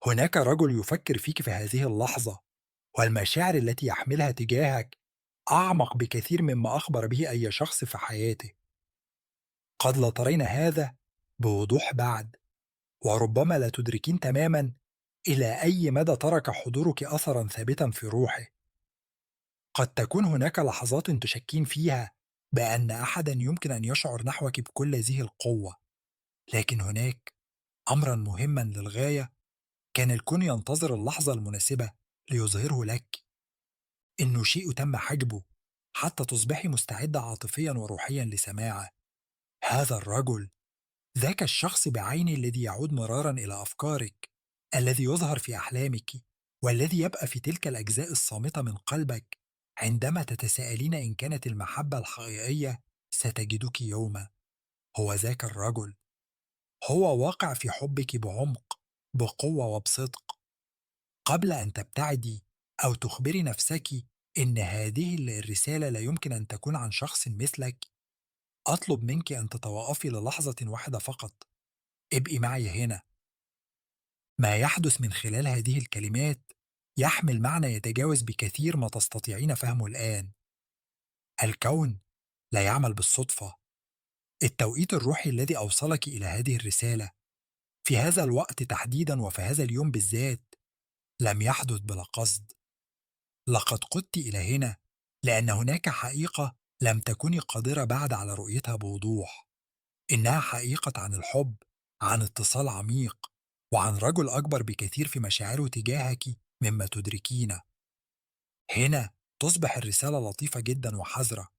هناك رجل يفكر فيك في هذه اللحظة، والمشاعر التي يحملها تجاهك أعمق بكثير مما أخبر به أي شخص في حياته. قد لا ترين هذا بوضوح بعد، وربما لا تدركين تماما إلى أي مدى ترك حضورك أثرا ثابتا في روحه. قد تكون هناك لحظات تشكين فيها بأن أحدا يمكن أن يشعر نحوك بكل هذه القوة، لكن هناك أمرا مهما للغاية كان الكون ينتظر اللحظة المناسبة ليظهره لك. إنه شيء تم حجبه حتى تصبحي مستعدة عاطفيا وروحيا لسماعه. هذا الرجل، ذاك الشخص بعينه الذي يعود مرارا إلى أفكارك، الذي يظهر في أحلامك، والذي يبقى في تلك الأجزاء الصامتة من قلبك عندما تتساءلين إن كانت المحبة الحقيقية ستجدك يوما. هو ذاك الرجل، هو واقع في حبك بعمق، بقوة وبصدق. قبل أن تبتعدي أو تخبري نفسك إن هذه الرسالة لا يمكن أن تكون عن شخص مثلك، أطلب منك أن تتوقفي للحظة واحدة فقط. ابقي معي هنا. ما يحدث من خلال هذه الكلمات يحمل معنى يتجاوز بكثير ما تستطيعين فهمه الآن. الكون لا يعمل بالصدفة. التوقيت الروحي الذي أوصلك إلى هذه الرسالة في هذا الوقت تحديدا وفي هذا اليوم بالذات لم يحدث بلا قصد. لقد قدت إلى هنا لأن هناك حقيقة لم تكوني قادرة بعد على رؤيتها بوضوح. إنها حقيقة عن الحب، عن اتصال عميق، وعن رجل أكبر بكثير في مشاعره تجاهك مما تدركين. هنا تصبح الرسالة لطيفة جدا وحذرة.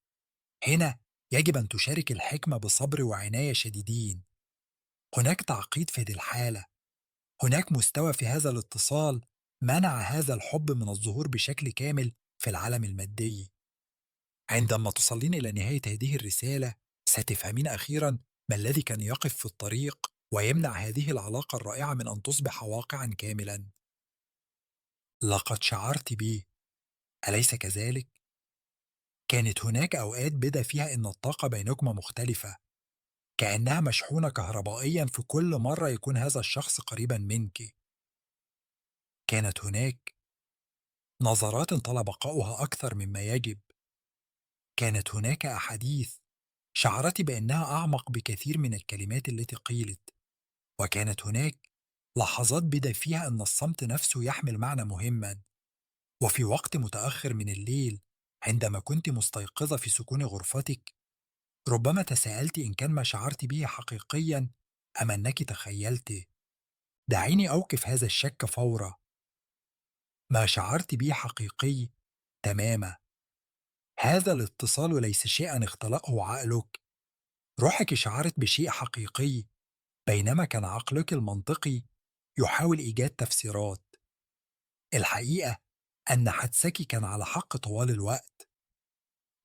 هنا يجب أن تشارك الحكمة بصبر وعناية شديدين. هناك تعقيد في هذه الحالة. هناك مستوى في هذا الاتصال منع هذا الحب من الظهور بشكل كامل في العالم المادي. عندما تصلين إلى نهاية هذه الرسالة ستفهمين أخيرا ما الذي كان يقف في الطريق ويمنع هذه العلاقة الرائعة من أن تصبح واقعا كاملا. لقد شعرت به، أليس كذلك؟ كانت هناك أوقات بدا فيها إن الطاقة بينكما مختلفة، كأنها مشحونة كهربائيا في كل مرة يكون هذا الشخص قريبا منك. كانت هناك نظرات طلب بقاؤها أكثر مما يجب. كانت هناك أحاديث شعرت بأنها أعمق بكثير من الكلمات التي قيلت. وكانت هناك لحظات بدا فيها أن الصمت نفسه يحمل معنى مهما. وفي وقت متأخر من الليل عندما كنت مستيقظة في سكون غرفتك ربما تساءلت إن كان ما شعرت به حقيقيا أم أنك تخيلت. دعيني أوقف هذا الشك فورا. ما شعرت به حقيقي تماما. هذا الاتصال ليس شيئا اختلقه عقلك. روحك شعرت بشيء حقيقي بينما كان عقلك المنطقي يحاول إيجاد تفسيرات. الحقيقة أن حدسك كان على حق طوال الوقت.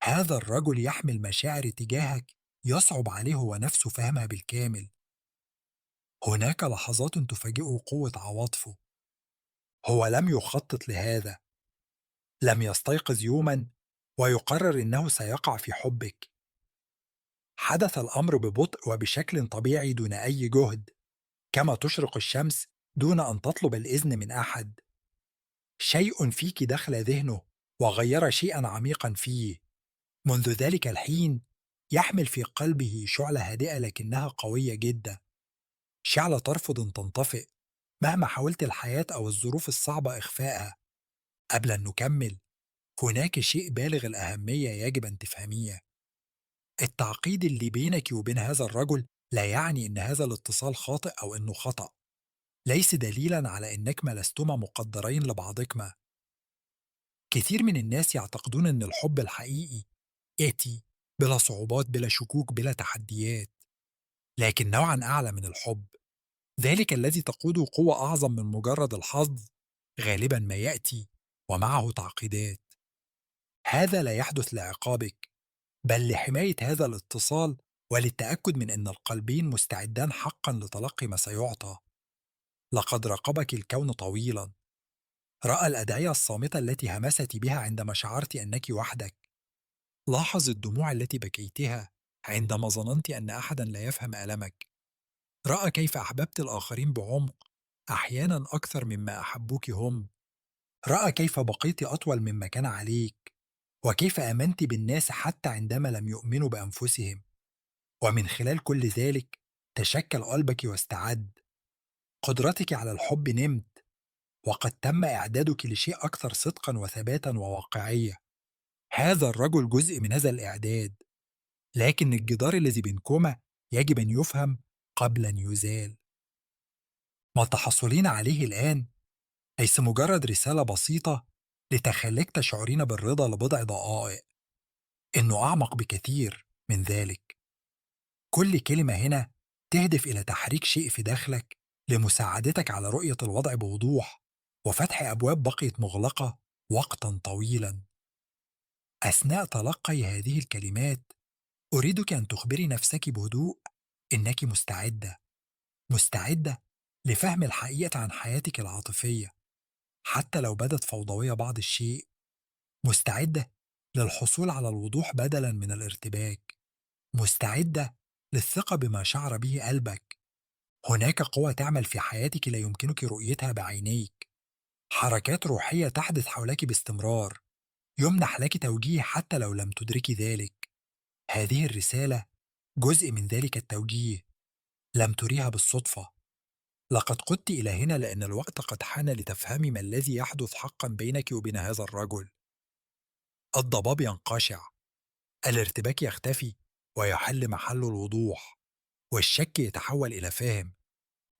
هذا الرجل يحمل مشاعر تجاهك يصعب عليه هو نفسه فهمها بالكامل. هناك لحظات تفاجئه قوة عواطفه. هو لم يخطط لهذا. لم يستيقظ يوما ويقرر إنه سيقع في حبك. حدث الأمر ببطء وبشكل طبيعي دون أي جهد، كما تشرق الشمس دون أن تطلب الإذن من أحد. شيء فيك دخل ذهنه وغير شيئا عميقا فيه. منذ ذلك الحين يحمل في قلبه شعلة هادئة لكنها قوية جدا، شعلة ترفض أن تنطفئ مهما حاولت الحياة أو الظروف الصعبة إخفائها. قبل أن نكمل، هناك شيء بالغ الأهمية يجب أن تفهميه. التعقيد اللي بينك وبين هذا الرجل لا يعني إن هذا الاتصال خاطئ أو إنه خطأ. ليس دليلا على إنكما لستما مقدرين لبعضكما. كثير من الناس يعتقدون أن الحب الحقيقي يأتي بلا صعوبات، بلا شكوك، بلا تحديات. لكن نوعا أعلى من الحب، ذلك الذي تقوده قوة أعظم من مجرد الحظ، غالبا ما يأتي ومعه تعقيدات. هذا لا يحدث لعقابك، بل لحماية هذا الاتصال وللتأكد من أن القلبين مستعدان حقا لتلقي ما سيعطى. لقد راقبك الكون طويلا. رأى الأدعية الصامتة التي همست بها عندما شعرت أنك وحدك. لاحظ الدموع التي بكيتها عندما ظننت أن أحدا لا يفهم ألمك. رأى كيف أحببت الآخرين بعمق أحيانا أكثر مما أحبوك هم، رأى كيف بقيت أطول مما كان عليك، وكيف آمنت بالناس حتى عندما لم يؤمنوا بأنفسهم، ومن خلال كل ذلك تشكل قلبك واستعد. قدرتك على الحب نمت، وقد تم إعدادك لشيء أكثر صدقا وثباتا وواقعية. هذا الرجل جزء من هذا الإعداد، لكن الجدار الذي بينكما يجب أن يفهم قبل أن يزال. ما تحصلين عليه الآن ليس مجرد رسالة بسيطة لتخليك تشعرين بالرضا لبضع دقائق، إنه أعمق بكثير من ذلك. كل كلمة هنا تهدف إلى تحريك شيء في داخلك لمساعدتك على رؤية الوضع بوضوح، وفتح أبواب بقيت مغلقة وقتا طويلا. أثناء تلقي هذه الكلمات أريدك أن تخبري نفسك بهدوء إنك مستعدة، مستعدة لفهم الحقيقة عن حياتك العاطفية حتى لو بدت فوضوية بعض الشيء، مستعدة للحصول على الوضوح بدلا من الارتباك، مستعدة للثقة بما شعر به قلبك. هناك قوة تعمل في حياتك لا يمكنك رؤيتها بعينيك، حركات روحية تحدث حولك باستمرار، يمنح لك توجيه حتى لو لم تدركي ذلك. هذه الرسالة جزء من ذلك التوجيه، لم تريها بالصدفة. لقد قدت إلى هنا لأن الوقت قد حان لتفهمي ما الذي يحدث حقا بينك وبين هذا الرجل. الضباب ينقشع، الارتباك يختفي ويحل محله الوضوح، والشك يتحول إلى فهم.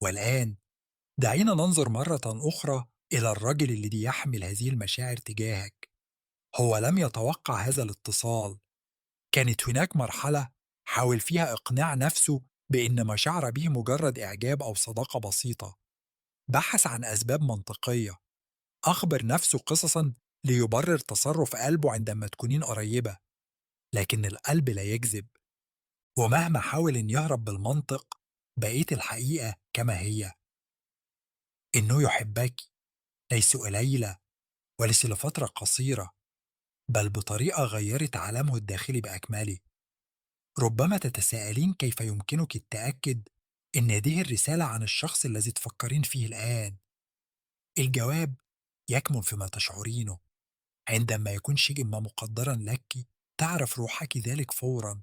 والآن دعينا ننظر مرة أخرى إلى الرجل الذي يحمل هذه المشاعر تجاهك. هو لم يتوقع هذا الاتصال، كانت هناك مرحلة حاول فيها إقناع نفسه بأن ما شعر به مجرد إعجاب أو صداقة بسيطة. بحث عن أسباب منطقية، أخبر نفسه قصصا ليبرر تصرف قلبه عندما تكونين قريبة. لكن القلب لا يكذب، ومهما حاول إن يهرب بالمنطق بقيت الحقيقة كما هي، إنه يحبك، ليس قليلة وليس لفترة قصيرة، بل بطريقة غيرت عالمه الداخلي بأكمله. ربما تتساءلين كيف يمكنك التأكد إن هذه الرسالة عن الشخص الذي تفكرين فيه الآن. الجواب يكمن فيما تشعرينه. عندما يكون شيء ما مقدرا لك تعرف روحك ذلك فورا.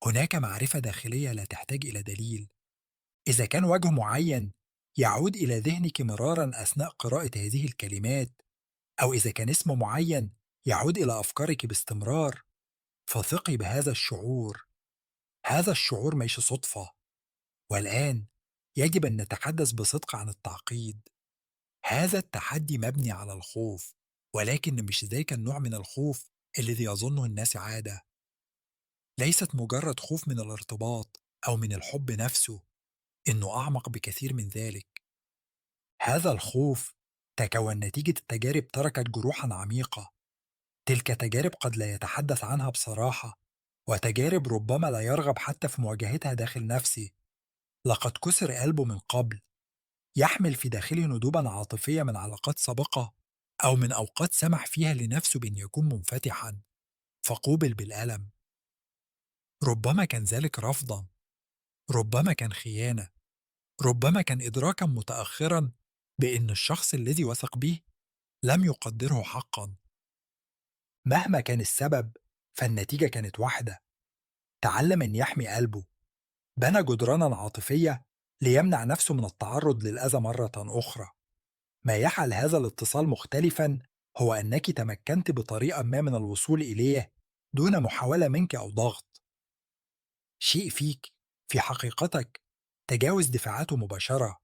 هناك معرفة داخلية لا تحتاج إلى دليل. إذا كان وجه معين يعود إلى ذهنك مرارا أثناء قراءة هذه الكلمات، أو إذا كان اسم معين يعود إلى أفكارك باستمرار، فثقي بهذا الشعور. هذا الشعور مش صدفة. والآن يجب أن نتحدث بصدق عن التعقيد. هذا التحدي مبني على الخوف، ولكن مش ذاك النوع من الخوف الذي يظنه الناس عادة. ليست مجرد خوف من الارتباط أو من الحب نفسه، إنه أعمق بكثير من ذلك. هذا الخوف تكون نتيجة تجارب تركت جروحا عميقة. تلك تجارب قد لا يتحدث عنها بصراحة، وتجارب ربما لا يرغب حتى في مواجهتها داخل نفسه. لقد كسر قلبه من قبل، يحمل في داخله ندوبا عاطفية من علاقات سابقة، أو من أوقات سمح فيها لنفسه بأن يكون منفتحا فقوبل بالألم. ربما كان ذلك رفضا، ربما كان خيانة، ربما كان إدراكا متأخرا بأن الشخص الذي وثق به لم يقدره حقا. مهما كان السبب فالنتيجة كانت واحدة: تعلم أن يحمي قلبه، بنى جدرانا عاطفية ليمنع نفسه من التعرض للأذى مرة أخرى. ما يجعل هذا الاتصال مختلفا هو أنك تمكنت بطريقة ما من الوصول إليه دون محاولة منك أو ضغط. شيء فيك، في حقيقتك، تجاوز دفاعاته مباشرة.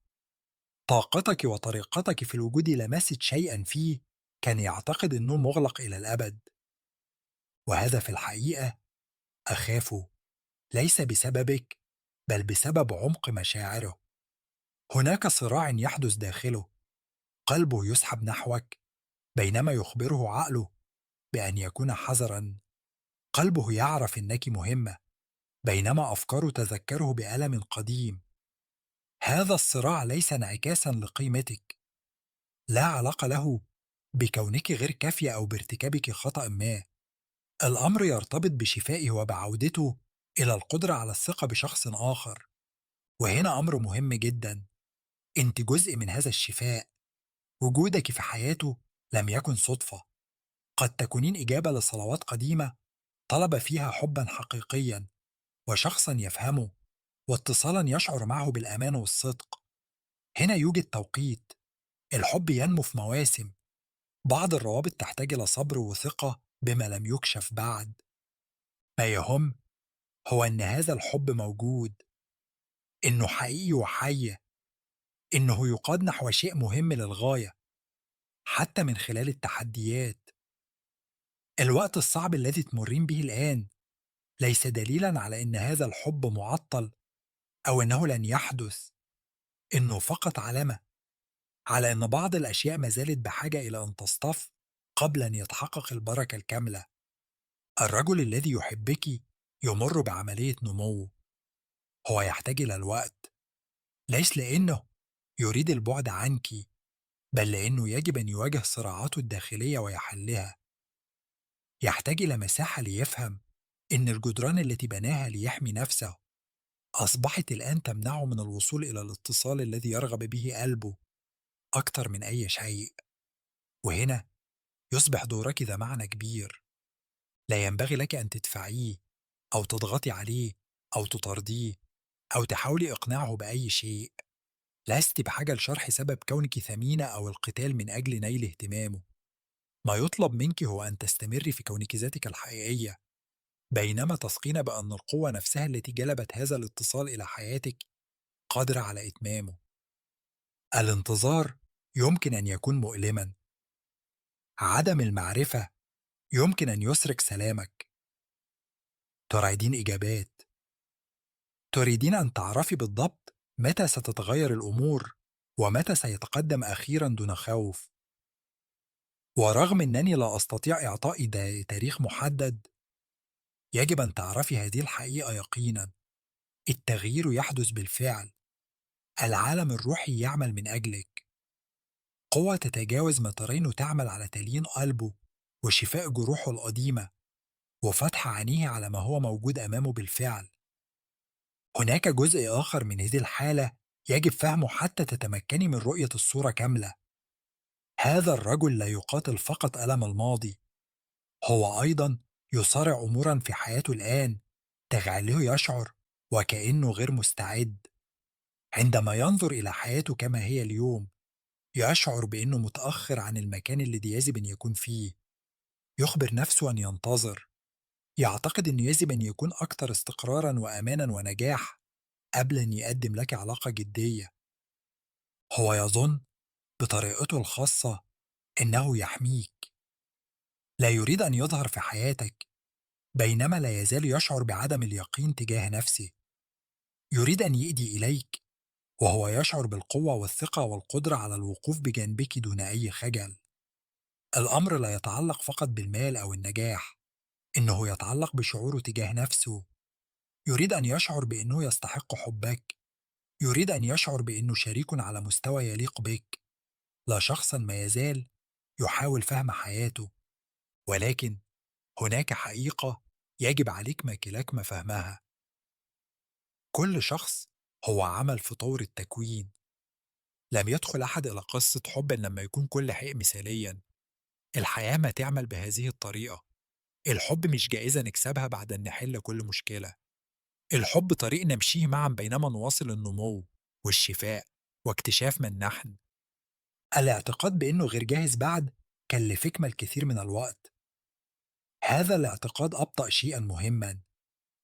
طاقتك وطريقتك في الوجود لمست شيئا فيه كان يعتقد أنه مغلق إلى الأبد. وهذا في الحقيقة أخافه، ليس بسببك بل بسبب عمق مشاعره. هناك صراع يحدث داخله، قلبه يسحب نحوك بينما يخبره عقله بأن يكون حذرا. قلبه يعرف أنك مهمة بينما أفكاره تذكره بألم قديم. هذا الصراع ليس انعكاسا لقيمتك، لا علاقة له بكونك غير كافية أو بارتكابك خطأ ما. الأمر يرتبط بشفائه وبعودته إلى القدرة على الثقة بشخص آخر. وهنا أمر مهم جدا: أنت جزء من هذا الشفاء. وجودك في حياته لم يكن صدفة، قد تكونين إجابة لصلوات قديمة طلب فيها حبا حقيقيا وشخصا يفهمه واتصالا يشعر معه بالأمان والصدق. هنا يوجد توقيت. الحب ينمو في مواسم. بعض الروابط تحتاج إلى صبر وثقة بما لم يكشف بعد. ما يهم هو إن هذا الحب موجود، إنه حقيقي وحي، إنه يقاد نحو شيء مهم للغاية حتى من خلال التحديات. الوقت الصعب الذي تمرين به الآن ليس دليلا على إن هذا الحب معطل أو إنه لن يحدث، إنه فقط علامة على إن بعض الأشياء ما زالت بحاجة إلى أن تصطف قبل أن يتحقق البركة الكاملة. الرجل الذي يحبك يمر بعملية نمو. هو يحتاج إلى الوقت، ليس لأنه يريد البعد عنك، بل لأنه يجب أن يواجه صراعاته الداخلية ويحلها. يحتاج إلى مساحة ليفهم إن الجدران التي بناها ليحمي نفسه أصبحت الآن تمنعه من الوصول إلى الاتصال الذي يرغب به قلبه أكثر من أي شيء. وهنا يصبح دورك ذا معنى كبير. لا ينبغي لك أن تدفعيه أو تضغطي عليه أو تطرديه أو تحاولي إقناعه بأي شيء. لست بحاجة لشرح سبب كونك ثمينة أو القتال من أجل نيل اهتمامه. ما يطلب منك هو أن تستمري في كونك ذاتك الحقيقية، بينما تثقين بأن القوة نفسها التي جلبت هذا الاتصال إلى حياتك قادرة على إتمامه. الانتظار يمكن أن يكون مؤلما. عدم المعرفة يمكن أن يسرق سلامك. تريدين إجابات، تريدين أن تعرفي بالضبط متى ستتغير الأمور ومتى سيتقدم أخيرا دون خوف. ورغم أنني لا أستطيع إعطاء تاريخ محدد، يجب أن تعرفي هذه الحقيقة يقينا: التغيير يحدث بالفعل. العالم الروحي يعمل من أجلك. قوة تتجاوز ما ترينه تعمل على تليين قلبه وشفاء جروحه القديمة وفتح عينيه على ما هو موجود أمامه بالفعل. هناك جزء آخر من هذه الحالة يجب فهمه حتى تتمكني من رؤية الصورة كاملة. هذا الرجل لا يقاتل فقط ألم الماضي، هو أيضا يصارع أمورا في حياته الآن تجعله يشعر وكأنه غير مستعد. عندما ينظر إلى حياته كما هي اليوم يشعر بأنه متأخر عن المكان الذي يجب أن يكون فيه. يخبر نفسه أن ينتظر. يعتقد أنه يجب أن يكون أكثر استقرارا وأمانا ونجاح قبل أن يقدم لك علاقة جدية. هو يظن بطريقته الخاصة أنه يحميك. لا يريد أن يظهر في حياتك، بينما لا يزال يشعر بعدم اليقين تجاه نفسه. يريد أن يأدي إليك وهو يشعر بالقوة والثقة والقدرة على الوقوف بجانبك دون أي خجل. الأمر لا يتعلق فقط بالمال أو النجاح، إنه يتعلق بشعوره تجاه نفسه. يريد أن يشعر بأنه يستحق حبك. يريد أن يشعر بأنه شريك على مستوى يليق بك، لا شخصا ما يزال يحاول فهم حياته. ولكن هناك حقيقة يجب عليك ما فهمها: كل شخص هو عمل في طور التكوين. لم يدخل أحد إلى قصة حب لما يكون كل شيء مثاليا. الحياة ما تعمل بهذه الطريقة. الحب مش جائزة نكسبها بعد أن نحل كل مشكلة. الحب طريق نمشيه معا بينما نواصل النمو والشفاء واكتشاف من نحن. الاعتقاد بأنه غير جاهز بعد كلفك الكثير من الوقت. هذا الاعتقاد أبطأ شيئا مهما،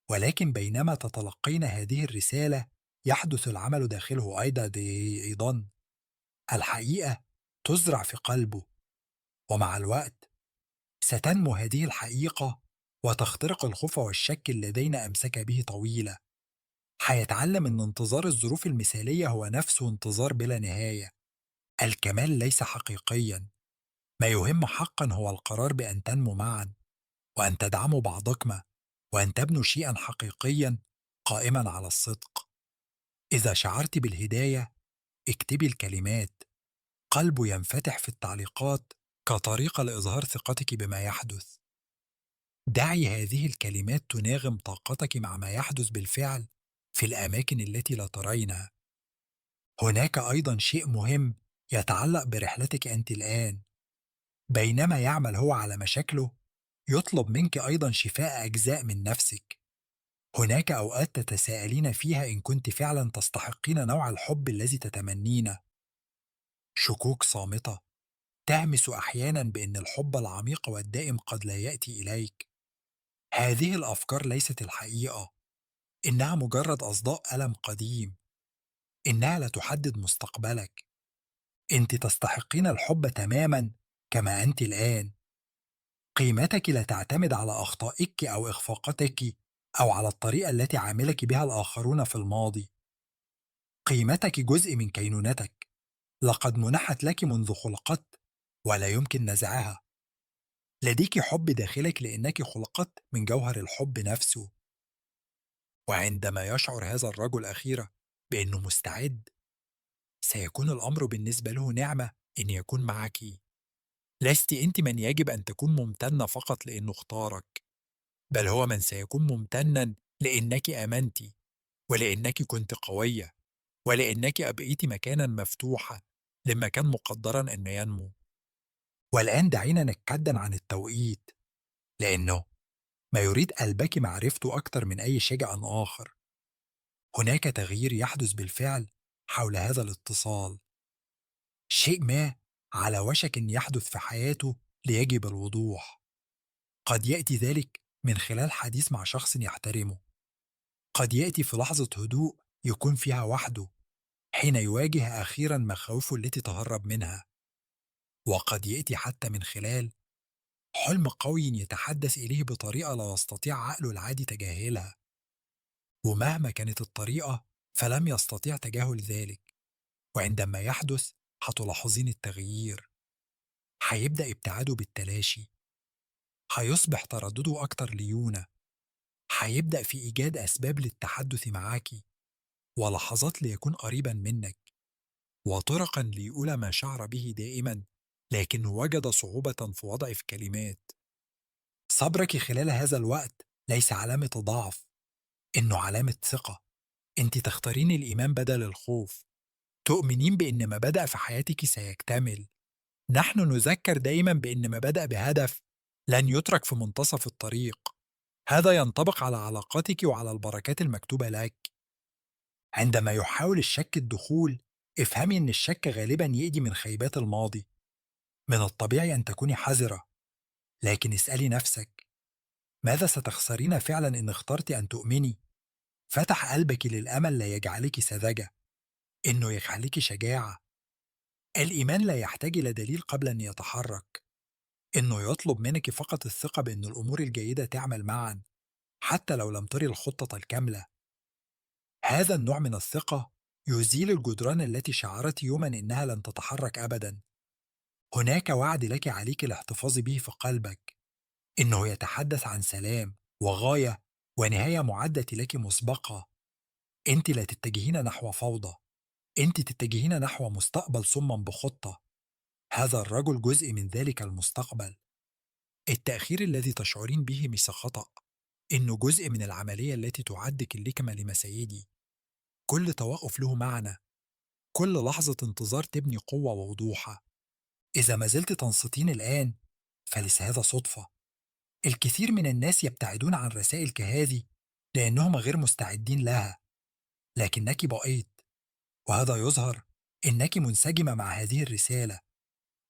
ولكن بينما تتلقين هذه الرسالة يحدث العمل داخله أيضا. الحقيقة تزرع في قلبه، ومع الوقت ستنمو هذه الحقيقة وتخترق الخوف والشك اللذين أمسك به طويلة. حيتعلم أن انتظار الظروف المثالية هو نفسه انتظار بلا نهاية. الكمال ليس حقيقيا. ما يهم حقا هو القرار بأن تنمو معا وأن تدعموا بعضكما وأن تبنوا شيئا حقيقيا قائما على الصدق. إذا شعرت بالهداية اكتبي الكلمات. قلبه ينفتح في التعليقات كطريقة لإظهار ثقتك بما يحدث. دعي هذه الكلمات تناغم طاقتك مع ما يحدث بالفعل في الأماكن التي لا ترينها. هناك أيضا شيء مهم يتعلق برحلتك أنت الآن. بينما يعمل هو على مشاكله، يطلب منك أيضا شفاء أجزاء من نفسك. هناك أوقات تتساءلين فيها إن كنت فعلا تستحقين نوع الحب الذي تتمنينه. شكوك صامتة تهمس أحيانا بأن الحب العميق والدائم قد لا يأتي إليك. هذه الأفكار ليست الحقيقة، إنها مجرد أصداء ألم قديم. إنها لا تحدد مستقبلك. أنت تستحقين الحب تماما كما أنت الآن. قيمتك لا تعتمد على أخطائك أو إخفاقاتك أو على الطريقة التي عاملك بها الآخرون في الماضي. قيمتك جزء من كينونتك، لقد منحت لك منذ خلقت ولا يمكن نزعها. لديك حب داخلك لأنك خلقت من جوهر الحب نفسه. وعندما يشعر هذا الرجل أخيرا بأنه مستعد، سيكون الأمر بالنسبة له نعمة إن يكون معك. لست أنت من يجب أن تكون ممتنة فقط لأنه اختارك، بل هو من سيكون ممتنا لأنك آمنت، ولأنك كنت قوية، ولأنك أبقيت مكانا مفتوحة لما كان مقدرا أن ينمو. والآن دعينا نتكدن عن التوقيت، لأنه ما يريد قلبك معرفته أكثر من أي شيء آخر. هناك تغيير يحدث بالفعل حول هذا الاتصال. شيء ما على وشك أن يحدث في حياته ليجب الوضوح. قد يأتي ذلك من خلال حديث مع شخص يحترمه. قد يأتي في لحظة هدوء يكون فيها وحده، حين يواجه أخيرا مخاوفه التي تهرب منها. وقد يأتي حتى من خلال حلم قوي يتحدث إليه بطريقة لا يستطيع عقله العادي تجاهلها. ومهما كانت الطريقة فلم يستطيع تجاهل ذلك. وعندما يحدث هتلاحظين التغيير. هيبدأ ابتعاده بالتلاشي، هيصبح تردده أكتر ليونة، هيبدأ في إيجاد أسباب للتحدث معاكِ، ولحظات ليكون قريبا منك، وطرقا ليقول ما شعر به دائما لكنه وجد صعوبة في وضع في كلمات. صبرك خلال هذا الوقت ليس علامة ضعف، إنه علامة ثقة. أنت تختارين الإيمان بدل الخوف، تؤمنين بأن ما بدأ في حياتك سيكتمل. نحن نذكر دايما بأن ما بدأ بهدف لن يترك في منتصف الطريق. هذا ينطبق على علاقاتك وعلى البركات المكتوبة لك. عندما يحاول الشك الدخول، افهمي أن الشك غالبا يأتي من خيبات الماضي. من الطبيعي أن تكوني حذرة، لكن اسألي نفسك: ماذا ستخسرين فعلا إن اخترت أن تؤمني؟ فتح قلبك للأمل لا يجعلك سذجة، إنه يجعلك شجاعة. الإيمان لا يحتاج إلى دليل قبل أن يتحرك. إنه يطلب منك فقط الثقة بأن الأمور الجيدة تعمل معا، حتى لو لم تري الخطة الكاملة. هذا النوع من الثقة يزيل الجدران التي شعرت يوما إنها لن تتحرك أبدا. هناك وعد لك عليك الاحتفاظ به في قلبك، إنه يتحدث عن سلام وغاية ونهاية معدة لك مسبقة. أنت لا تتجهين نحو فوضى، أنت تتجهين نحو مستقبل صمم بخطة. هذا الرجل جزء من ذلك المستقبل. التأخير الذي تشعرين به مش خطأ، إنه جزء من العملية التي تعدك اللكمة لمساعدي. كل توقف له معنى، كل لحظة انتظار تبني قوة ووضوحة. إذا ما زلت تنصتين الآن فليس هذا صدفة. الكثير من الناس يبتعدون عن رسائل كهذه لأنهم غير مستعدين لها، لكنك بقيت، وهذا يظهر إنك منسجمة مع هذه الرسالة.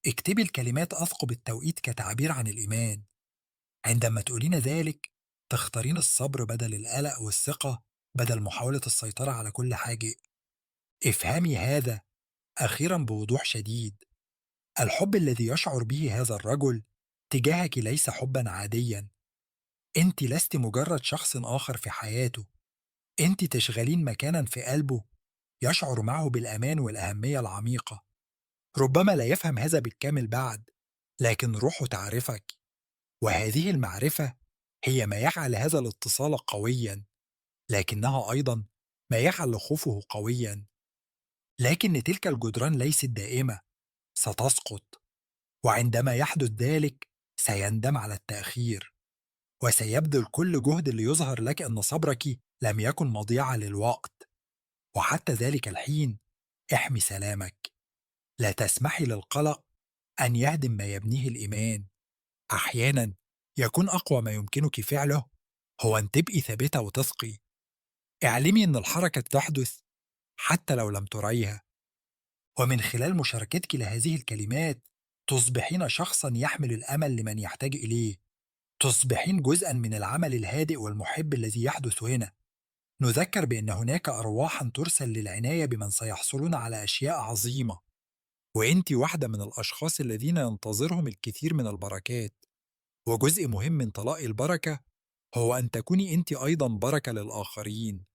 اكتبي الكلمات أثقب التوقيت كتعبير عن الإيمان. عندما تقولين ذلك تختارين الصبر بدل القلق والثقة بدل محاولة السيطرة على كل حاجة. افهمي هذا أخيرا بوضوح شديد. الحب الذي يشعر به هذا الرجل تجاهك ليس حبا عاديا. أنت لست مجرد شخص آخر في حياته، أنت تشغلين مكانا في قلبه يشعر معه بالأمان والأهمية العميقة. ربما لا يفهم هذا بالكامل بعد، لكن روحه تعرفك، وهذه المعرفة هي ما يجعل هذا الاتصال قويا، لكنها أيضا ما يجعل خوفه قويا. لكن تلك الجدران ليست دائمة، ستسقط. وعندما يحدث ذلك سيندم على التأخير، وسيبذل كل جهد ليظهر لك أن صبرك لم يكن مضيعة للوقت. وحتى ذلك الحين احمي سلامك. لا تسمحي للقلق أن يهدم ما يبنيه الإيمان. أحيانا يكون أقوى ما يمكنك فعله هو أن تبقي ثابتة وتثقي. اعلمي أن الحركة تحدث حتى لو لم تريها، ومن خلال مشاركتك لهذه الكلمات تصبحين شخصا يحمل الأمل لمن يحتاج إليه. تصبحين جزءا من العمل الهادئ والمحب الذي يحدث هنا. نذكر بأن هناك أرواحا ترسل للعناية بمن سيحصلون على أشياء عظيمة، وأنت واحدة من الأشخاص الذين ينتظرهم الكثير من البركات. وجزء مهم من طلاق البركة هو أن تكوني أنت أيضا بركة للآخرين.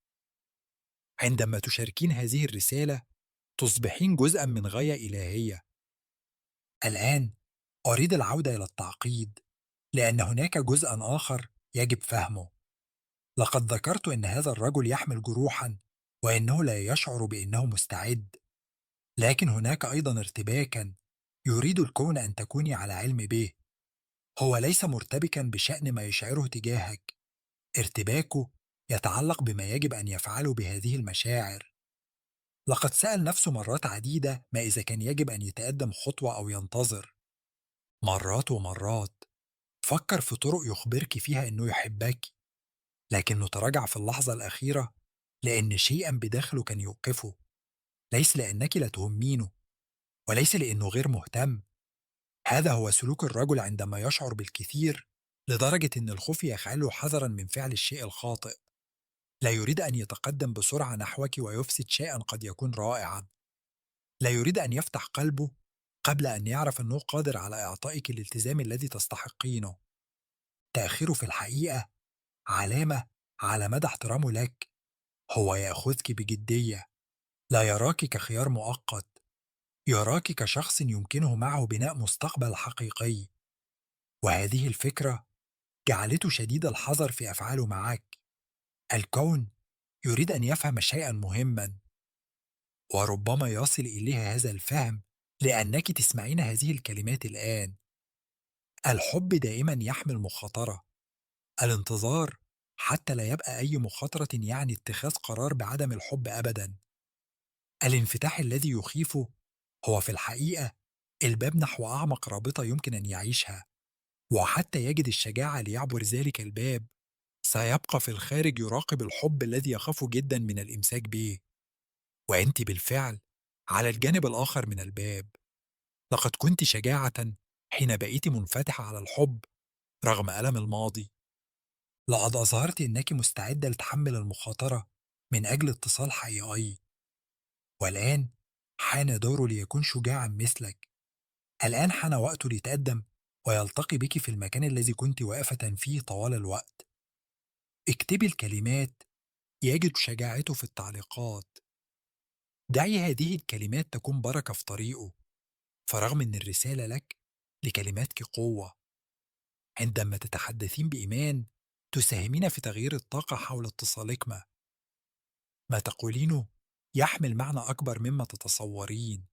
عندما تشاركين هذه الرسالة تصبحين جزءا من غاية إلهية. الآن أريد العودة إلى التعقيد، لأن هناك جزءا آخر يجب فهمه. لقد ذكرت أن هذا الرجل يحمل جروحا وأنه لا يشعر بأنه مستعد، لكن هناك أيضا ارتباكا يريد الكون أن تكوني على علم به. هو ليس مرتبكا بشأن ما يشعره تجاهك، ارتباكه يتعلق بما يجب أن يفعله بهذه المشاعر. لقد سأل نفسه مرات عديدة ما إذا كان يجب أن يتقدم خطوة أو ينتظر. مرات ومرات فكر في طرق يخبرك فيها أنه يحبك، لكنه تراجع في اللحظة الأخيرة لأن شيئا بداخله كان يوقفه. ليس لأنك لا تهمينه، وليس لأنه غير مهتم. هذا هو سلوك الرجل عندما يشعر بالكثير لدرجة أن الخوف يجعله حذرا من فعل الشيء الخاطئ. لا يريد أن يتقدم بسرعة نحوك ويفسد شيئا قد يكون رائعا. لا يريد أن يفتح قلبه قبل أن يعرف أنه قادر على إعطائك الالتزام الذي تستحقينه. تأخيره في الحقيقة علامة على مدى احترامه لك. هو يأخذك بجدية، لا يراك كخيار مؤقت، يراك كشخص يمكنه معه بناء مستقبل حقيقي. وهذه الفكرة جعلته شديد الحذر في أفعاله معك. الكون يريد أن يفهم شيئا مهما، وربما يصل إليه هذا الفهم لأنك تسمعين هذه الكلمات الآن. الحب دائما يحمل مخاطرة. الانتظار حتى لا يبقى أي مخاطرة يعني اتخاذ قرار بعدم الحب أبدا. الانفتاح الذي يخيفه هو في الحقيقة الباب نحو أعمق رابطة يمكن أن يعيشها. وحتى يجد الشجاعة ليعبر ذلك الباب سيبقى في الخارج يراقب الحب الذي يخاف جدا من الإمساك به. وأنت بالفعل على الجانب الآخر من الباب. لقد كنت شجاعة حين بقيت منفتحة على الحب رغم ألم الماضي. لقد أظهرت أنك مستعدة لتحمل المخاطرة من أجل اتصال حقيقي. والآن حان دوره ليكون شجاعا مثلك. الآن حان وقته ليتقدم ويلتقي بك في المكان الذي كنت واقفة فيه طوال الوقت. اكتبي الكلمات يجد شجاعته في التعليقات. دعي هذه الكلمات تكون بركة في طريقه. فرغم أن الرسالة لك لكلماتك قوة، عندما تتحدثين بإيمان تساهمين في تغيير الطاقة حول اتصالك. ما تقولينه يحمل معنى أكبر مما تتصورين.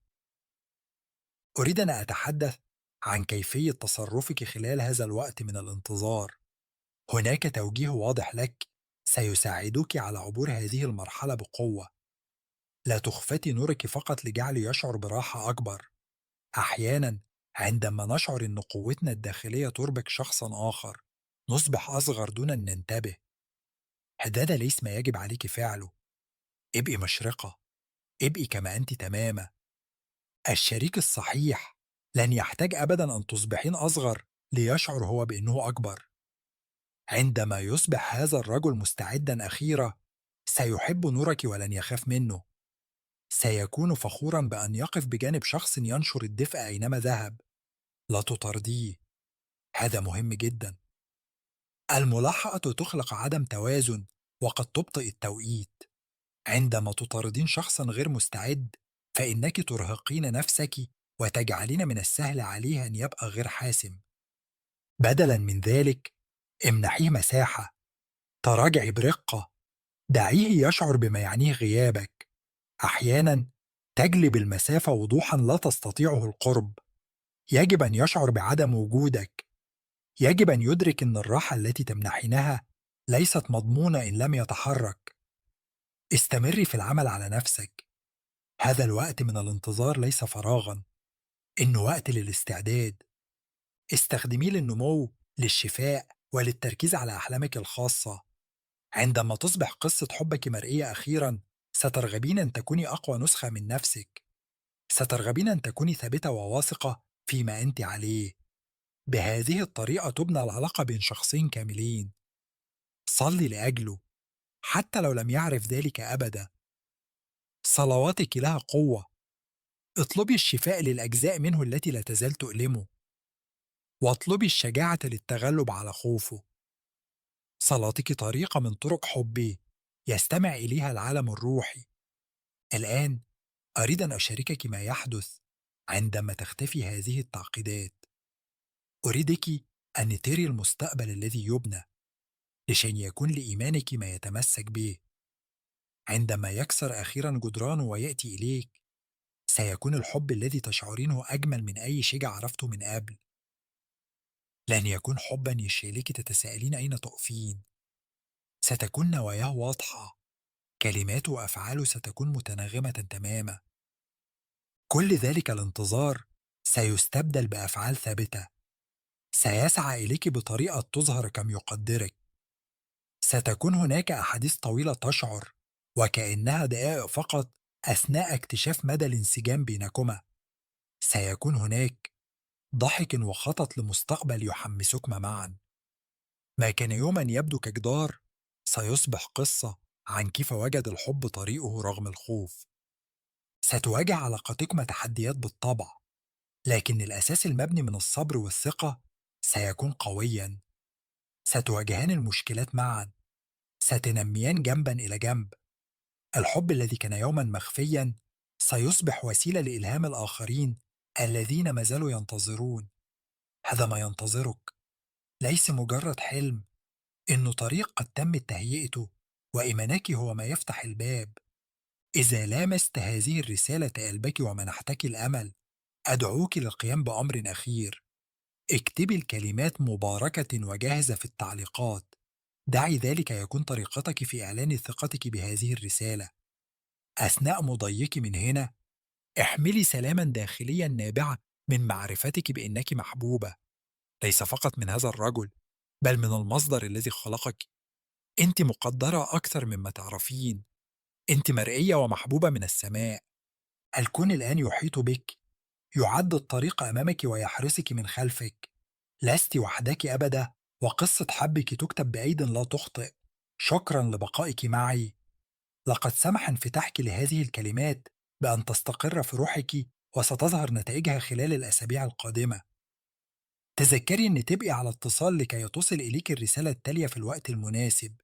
أريد أن أتحدث عن كيفية تصرفك خلال هذا الوقت من الانتظار. هناك توجيه واضح لك سيساعدك على عبور هذه المرحلة بقوة. لا تخفتي نورك فقط لجعله يشعر براحة أكبر. أحيانا عندما نشعر أن قوتنا الداخلية تربك شخصا آخر نصبح أصغر دون أن ننتبه. هذا ليس ما يجب عليك فعله. ابقي مشرقة، ابقي كما أنت تماما. الشريك الصحيح لن يحتاج أبدا أن تصبحين أصغر ليشعر هو بأنه أكبر. عندما يصبح هذا الرجل مستعدا أخيرا سيحب نورك ولن يخاف منه. سيكون فخورا بأن يقف بجانب شخص ينشر الدفء أينما ذهب. لا تطرديه، هذا مهم جدا. الملاحقة تخلق عدم توازن وقد تبطئ التوقيت. عندما تطاردين شخصا غير مستعد فإنك ترهقين نفسك وتجعلين من السهل عليه أن يبقى غير حاسم. بدلا من ذلك امنحيه مساحة، تراجعي برقة، دعيه يشعر بما يعنيه غيابك. أحيانا تجلب المسافة وضوحا لا تستطيعه القرب. يجب أن يشعر بعدم وجودك. يجب أن يدرك أن الراحة التي تمنحينها ليست مضمونة إن لم يتحرك. استمري في العمل على نفسك. هذا الوقت من الانتظار ليس فراغا، إنه وقت للاستعداد. استخدميه للنمو، للشفاء، وللتركيز على أحلامك الخاصة. عندما تصبح قصة حبك مرئية أخيرا، سترغبين أن تكوني أقوى نسخة من نفسك. سترغبين أن تكوني ثابتة وواثقة فيما أنت عليه. بهذه الطريقة تبنى العلاقة بين شخصين كاملين. صلي لأجله حتى لو لم يعرف ذلك أبدا. صلواتك لها قوة. اطلبي الشفاء للأجزاء منه التي لا تزال تؤلمه، واطلبي الشجاعة للتغلب على خوفه. صلاتك طريقة من طرق حبي يستمع إليها العالم الروحي. الآن أريد أن أشاركك ما يحدث عندما تختفي هذه التعقيدات. أريدك أن تري المستقبل الذي يبنى، لشان يكون لإيمانك ما يتمسك به. عندما يكسر أخيرا جدرانه ويأتي إليك، سيكون الحب الذي تشعرينه أجمل من أي شيء عرفته من قبل. لن يكون حبا يشيلك تتساءلين أين تقفين. ستكون نواياه واضحة، كلماته وأفعاله ستكون متناغمة تماما. كل ذلك الانتظار سيستبدل بأفعال ثابتة. سيسعى إليك بطريقة تظهر كم يقدرك. ستكون هناك أحاديث طويلة تشعر وكأنها دقائق فقط أثناء اكتشاف مدى الانسجام بينكما. سيكون هناك ضحك وخطط لمستقبل يحمسكما معا. ما كان يوما يبدو كجدار سيصبح قصة عن كيف وجد الحب طريقه رغم الخوف. ستواجه علاقتكما تحديات بالطبع، لكن الأساس المبني من الصبر والثقة سيكون قويا. ستواجهان المشكلات معا، ستنميان جنبا إلى جنب. الحب الذي كان يوما مخفيا سيصبح وسيلة لإلهام الآخرين الذين ما زالوا ينتظرون. هذا ما ينتظرك ليس مجرد حلم، إنه طريق قد تم تهيئته، وإيمانك هو ما يفتح الباب. إذا لامست هذه الرسالة قلبك ومنحتك الأمل، أدعوك للقيام بأمر أخير. اكتبي الكلمات مباركة وجاهزة في التعليقات. دعي ذلك يكون طريقتك في إعلان ثقتك بهذه الرسالة. أثناء مضيك من هنا، احملي سلاما داخليا نابعا من معرفتك بأنك محبوبة، ليس فقط من هذا الرجل، بل من المصدر الذي خلقك. أنت مقدرة أكثر مما تعرفين. أنت مرئية ومحبوبة من السماء. الكون الآن يحيط بك، يعد الطريق أمامك ويحرسك من خلفك. لست وحدك أبدا، وقصة حبك تكتب بأيد لا تخطئ. شكرا لبقائك معي. لقد سمح انفتاحك لهذه الكلمات بأن تستقر في روحك، وستظهر نتائجها خلال الأسابيع القادمة. تذكري أن تبقي على اتصال لكي تصل إليك الرسالة التالية في الوقت المناسب.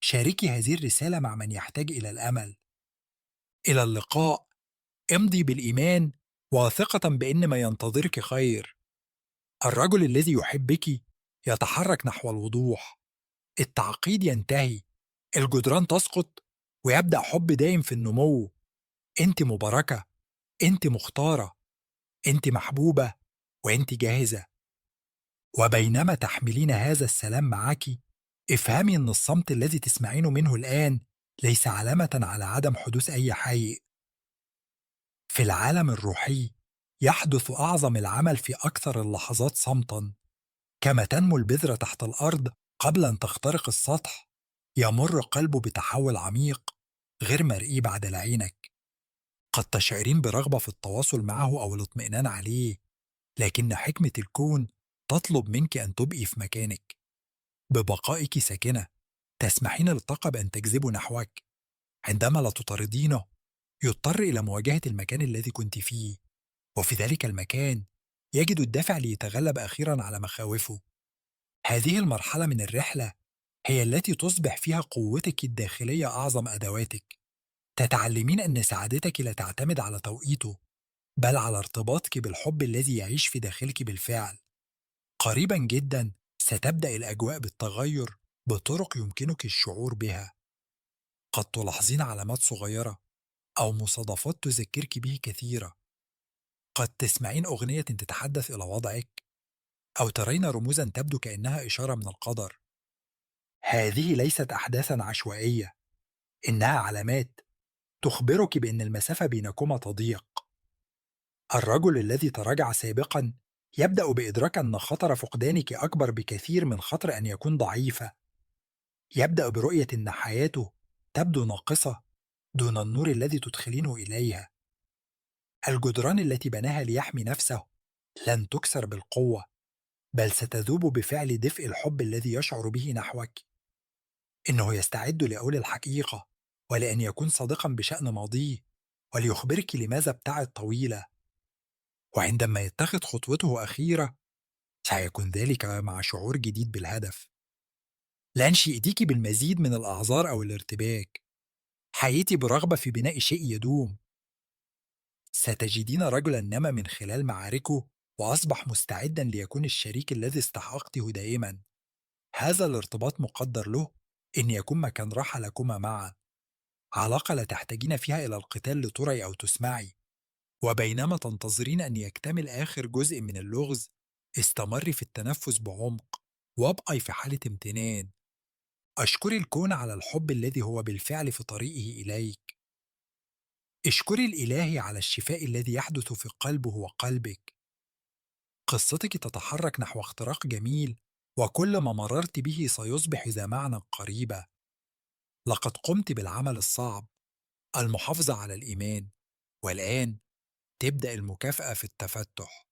شاركي هذه الرسالة مع من يحتاج إلى الأمل. إلى اللقاء. امضي بالإيمان، واثقة بأن ما ينتظرك خير. الرجل الذي يحبك يتحرك نحو الوضوح. التعقيد ينتهي، الجدران تسقط، ويبدأ حب دائم في النمو. أنت مباركة، أنت مختارة، أنت محبوبة، وأنت جاهزة. وبينما تحملين هذا السلام معك، افهمي أن الصمت الذي تسمعين منه الآن ليس علامة على عدم حدوث أي حي. في العالم الروحي يحدث أعظم العمل في أكثر اللحظات صمتا. كما تنمو البذرة تحت الأرض قبل أن تخترق السطح، يمر قلبه بتحول عميق غير مرئي بعد لعينك. قد تشعرين برغبة في التواصل معه أو الاطمئنان عليه، لكن حكمة الكون تطلب منك أن تبقي في مكانك. ببقائك ساكنة تسمحين للطاقة بأن تجذبه نحوك. عندما لا تطاردينه، يضطر إلى مواجهة المكان الذي كنت فيه، وفي ذلك المكان يجد الدافع ليتغلب أخيرا على مخاوفه. هذه المرحلة من الرحلة هي التي تصبح فيها قوتك الداخلية أعظم أدواتك. تتعلمين أن سعادتك لا تعتمد على توقيته، بل على ارتباطك بالحب الذي يعيش في داخلك بالفعل. قريبا جدا ستبدأ الأجواء بالتغير بطرق يمكنك الشعور بها. قد تلاحظين علامات صغيرة أو مصادفات تذكرك به كثيرة. قد تسمعين أغنية تتحدث إلى وضعك، أو ترين رموزا تبدو كأنها إشارة من القدر. هذه ليست أحداثا عشوائية، إنها علامات تخبرك بأن المسافة بينكما تضيق. الرجل الذي تراجع سابقا يبدأ بإدراك أن خطر فقدانك أكبر بكثير من خطر أن يكون ضعيفة. يبدأ برؤية أن حياته تبدو ناقصة دون النور الذي تدخلينه إليها. الجدران التي بناها ليحمي نفسه لن تكسر بالقوة، بل ستذوب بفعل دفء الحب الذي يشعر به نحوك. إنه يستعد لأول الحقيقة، ولأن يكون صادقا بشأن ماضيه، وليخبرك لماذا ابتعد طويلة. وعندما يتخذ خطوته أخيرة سيكون ذلك مع شعور جديد بالهدف. لن شئتك بالمزيد من الأعذار أو الارتباك، حييتي برغبة في بناء شيء يدوم. ستجدين رجلا نما من خلال معاركه وأصبح مستعدا ليكون الشريك الذي استحقته دائما. هذا الارتباط مقدر له إن يكون مكان راحة لكما معا، علاقة لا تحتاجين فيها إلى القتال لتري أو تسمعي. وبينما تنتظرين أن يكتمل آخر جزء من اللغز، استمري في التنفس بعمق، وابقي في حالة امتنان. أشكري الكون على الحب الذي هو بالفعل في طريقه إليك. اشكري الإله على الشفاء الذي يحدث في قلبه وقلبك. قصتك تتحرك نحو اختراق جميل، وكل ما مررت به سيصبح ذا معنى قريبة. لقد قمت بالعمل الصعب، المحافظة على الإيمان، والآن تبدأ المكافأة في التفتح.